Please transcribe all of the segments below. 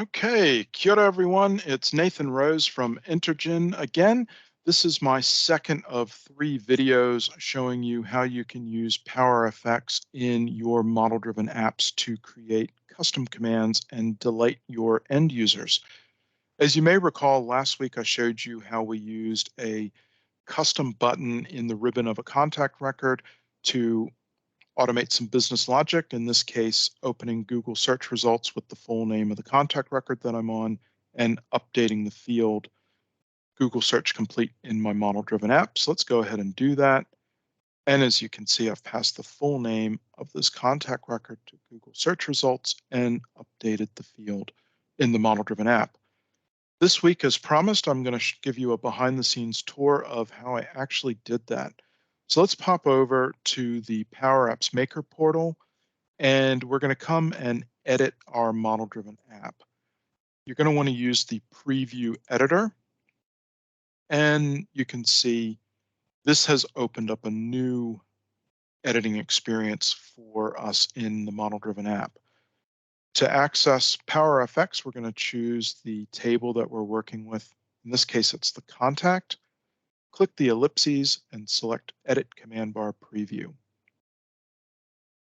Okay, kia ora everyone. It's Nathan Rose from Intergen again. This is my second of 3 videos showing you how you can use PowerFX in your model-driven apps to create custom commands and delight your end users. As you may recall, last week I showed you how we used a custom button in the ribbon of a contact record to automate some business logic, in this case, opening Google search results with the full name of the contact record that I'm on and updating the field Google Search Complete in my model-driven app. So let's go ahead and do that. And as you can see, I've passed the full name of this contact record to Google search results and updated the field in the model-driven app. This week, as promised, I'm going to give you a behind-the-scenes tour of how I actually did that. So let's pop over to the Power Apps Maker portal, and we're going to come and edit our model-driven app. You're going to want to use the preview editor, and you can see this has opened up a new editing experience for us in the model-driven app. To access PowerFX, we're going to choose the table that we're working with. In this case, it's the contact. Click the ellipses and select Edit Command Bar Preview.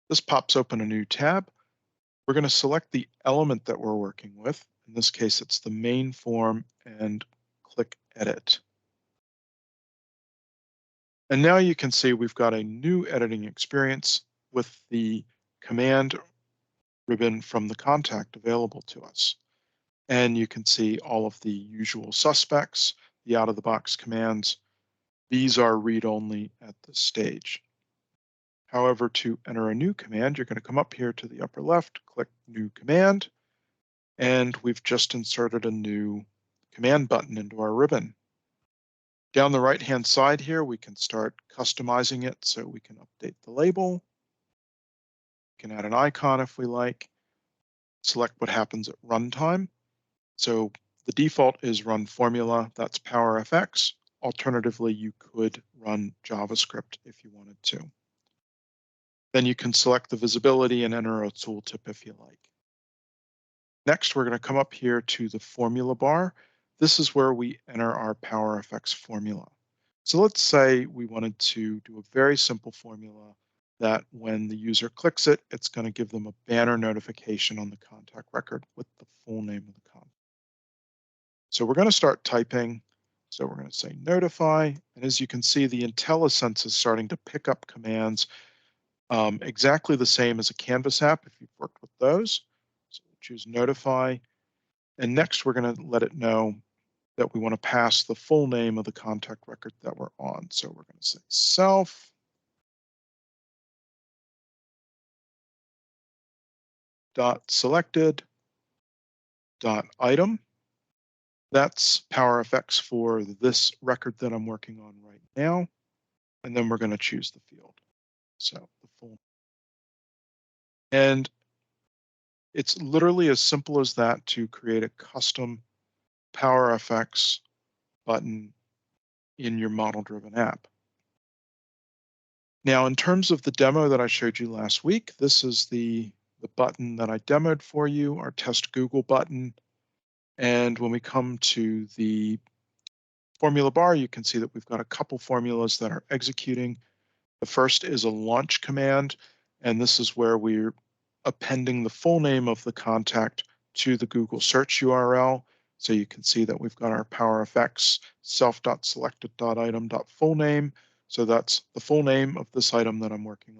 This pops open a new tab. We're going to select the element that we're working with. In this case, it's the main form, and click Edit. And now you can see we've got a new editing experience with the command ribbon from the contact available to us. And you can see all of the usual suspects, the out-of-the-box commands. These are read-only at this stage. However, to enter a new command, you're going to come up here to the upper left, click New Command, and we've just inserted a new command button into our ribbon. Down the right-hand side here, we can start customizing it, so we can update the label. We can add an icon if we like, select what happens at runtime. So the default is run formula, that's PowerFX. Alternatively, you could run JavaScript if you wanted to. Then you can select the visibility and enter a tooltip if you like. Next, we're going to come up here to the formula bar. This is where we enter our PowerFX formula. So let's say we wanted to do a very simple formula that when the user clicks it, it's going to give them a banner notification on the contact record with the full name of the contact. So we're going to start typing. So we're going to say notify. And as you can see, the IntelliSense is starting to pick up commands exactly the same as a Canvas app if you've worked with those. So we'll choose notify. And next, we're going to let it know that we want to pass the full name of the contact record that we're on. So we're going to say self dot selected dot item. That's PowerFX for this record that I'm working on right now. And then we're going to choose the field. So the full. And it's literally as simple as that to create a custom PowerFX button in your model-driven app. Now, in terms of the demo that I showed you last week, this is the button that I demoed for you, our Test Google button. And when we come to the formula bar, you can see that we've got a couple formulas that are executing. The first is a launch command, and this is where we're appending the full name of the contact to the Google search URL. So you can see that we've got our PowerFX self.selected.item.fullname. So that's the full name of this item that I'm working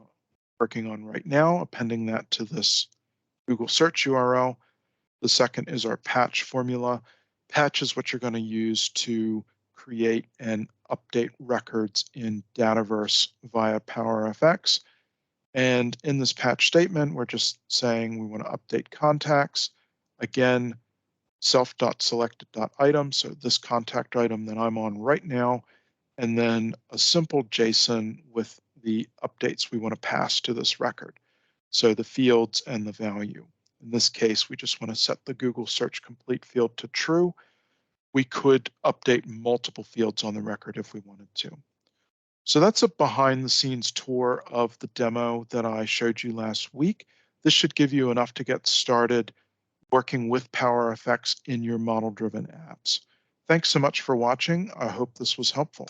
on right now, appending that to this Google search URL. The second is our patch formula. Patch is what you're going to use to create and update records in Dataverse via PowerFX. And in this patch statement, we're just saying we want to update contacts. Again, self.selected.item, so this contact item that I'm on right now, and then a simple JSON with the updates we want to pass to this record. So the fields and the value. In this case, we just want to set the Google Search Complete field to true. We could update multiple fields on the record if we wanted to. So that's a behind the scenes tour of the demo that I showed you last week. This should give you enough to get started working with PowerFX in your model-driven apps. Thanks so much for watching. I hope this was helpful.